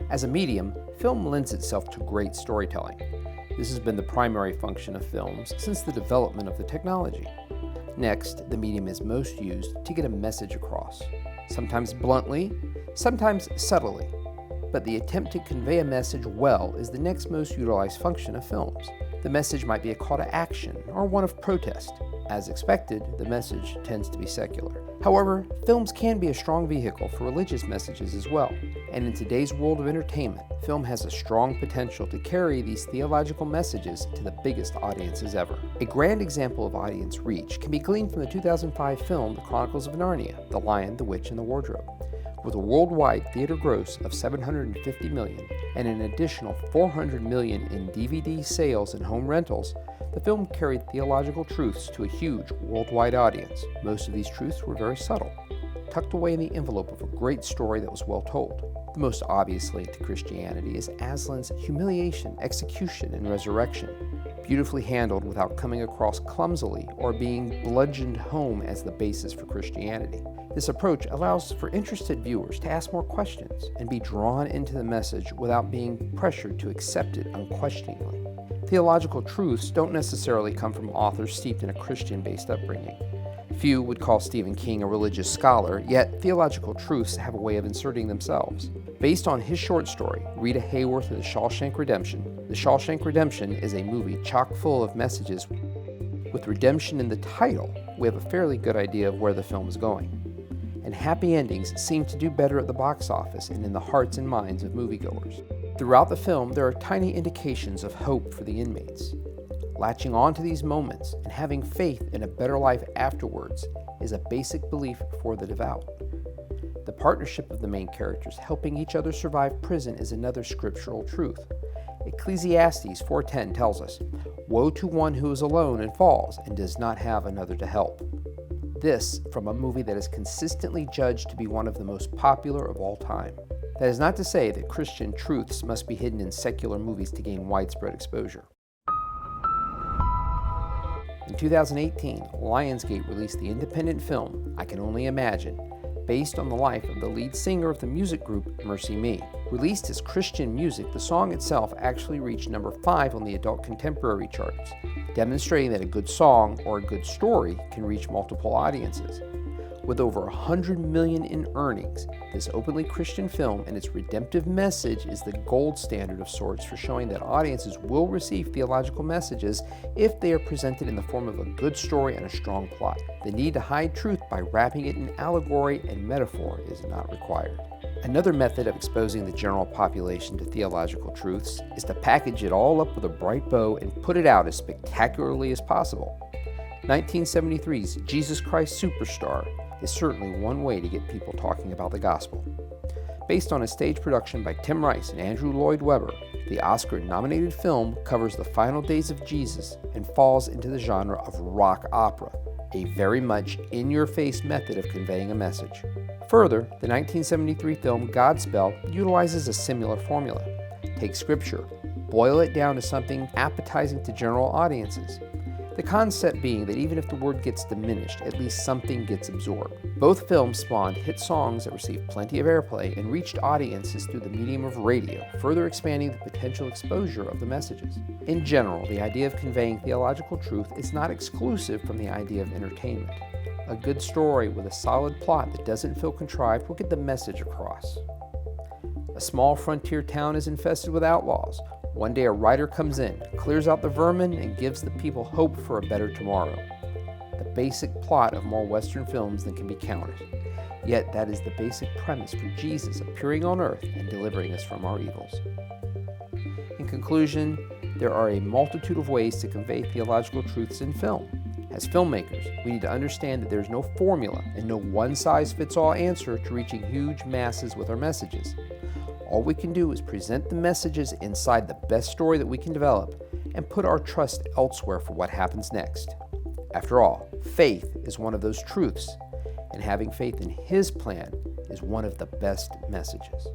As a medium, film lends itself to great storytelling. This has been the primary function of films since the development of the technology. Next, the medium is most used to get a message across, sometimes bluntly, sometimes subtly. But the attempt to convey a message well is the next most utilized function of films. The message might be a call to action or one of protest. As expected, the message tends to be secular. However, films can be a strong vehicle for religious messages as well. And in today's world of entertainment, film has a strong potential to carry these theological messages to the biggest audiences ever. A grand example of audience reach can be gleaned from the 2005 film The Chronicles of Narnia: The Lion, the Witch, and the Wardrobe. With a worldwide theater gross of $750 million and an additional $400 million in DVD sales and home rentals, the film carried theological truths to a huge worldwide audience. Most of these truths were very subtle, tucked away in the envelope of a great story that was well told. The most obvious link to Christianity is Aslan's humiliation, execution, and resurrection, beautifully handled without coming across clumsily or being bludgeoned home as the basis for Christianity. This approach allows for interested viewers to ask more questions and be drawn into the message without being pressured to accept it unquestioningly. Theological truths don't necessarily come from authors steeped in a Christian-based upbringing. Few would call Stephen King a religious scholar, yet theological truths have a way of inserting themselves. Based on his short story, Rita Hayworth of The Shawshank Redemption, The Shawshank Redemption is a movie chock full of messages. With redemption in the title, we have a fairly good idea of where the film is going. And happy endings seem to do better at the box office and in the hearts and minds of moviegoers. Throughout the film, there are tiny indications of hope for the inmates. Latching on to these moments and having faith in a better life afterwards is a basic belief for the devout. The partnership of the main characters helping each other survive prison is another scriptural truth. Ecclesiastes 4:10 tells us, "Woe to one who is alone and falls and does not have another to help." This from a movie that is consistently judged to be one of the most popular of all time. That is not to say that Christian truths must be hidden in secular movies to gain widespread exposure. In 2018, Lionsgate released the independent film I Can Only Imagine, based on the life of the lead singer of the music group MercyMe. Released as Christian music, the song itself actually reached number 5 on the adult contemporary charts, demonstrating that a good song or a good story can reach multiple audiences. With over $100 million in earnings, this openly Christian film and its redemptive message is the gold standard of sorts for showing that audiences will receive theological messages if they are presented in the form of a good story and a strong plot. The need to hide truth by wrapping it in allegory and metaphor is not required. Another method of exposing the general population to theological truths is to package it all up with a bright bow and put it out as spectacularly as possible. 1973's Jesus Christ Superstar is certainly one way to get people talking about the gospel. Based on a stage production by Tim Rice and Andrew Lloyd Webber, the Oscar-nominated film covers the final days of Jesus and falls into the genre of rock opera, a very much in-your-face method of conveying a message. Further, the 1973 film Godspell utilizes a similar formula. Take scripture, boil it down to something appetizing to general audiences. The concept being that even if the word gets diminished, at least something gets absorbed. Both films spawned hit songs that received plenty of airplay and reached audiences through the medium of radio, further expanding the potential exposure of the messages. In general, the idea of conveying theological truth is not exclusive from the idea of entertainment. A good story with a solid plot that doesn't feel contrived will get the message across. A small frontier town is infested with outlaws. One day a rider comes in, clears out the vermin, and gives the people hope for a better tomorrow. The basic plot of more Western films than can be counted. Yet that is the basic premise for Jesus appearing on earth and delivering us from our evils. In conclusion, there are a multitude of ways to convey theological truths in film. As filmmakers, we need to understand that there is no formula and no one-size-fits-all answer to reaching huge masses with our messages. All we can do is present the messages inside the best story that we can develop and put our trust elsewhere for what happens next. After all, faith is one of those truths, and having faith in His plan is one of the best messages.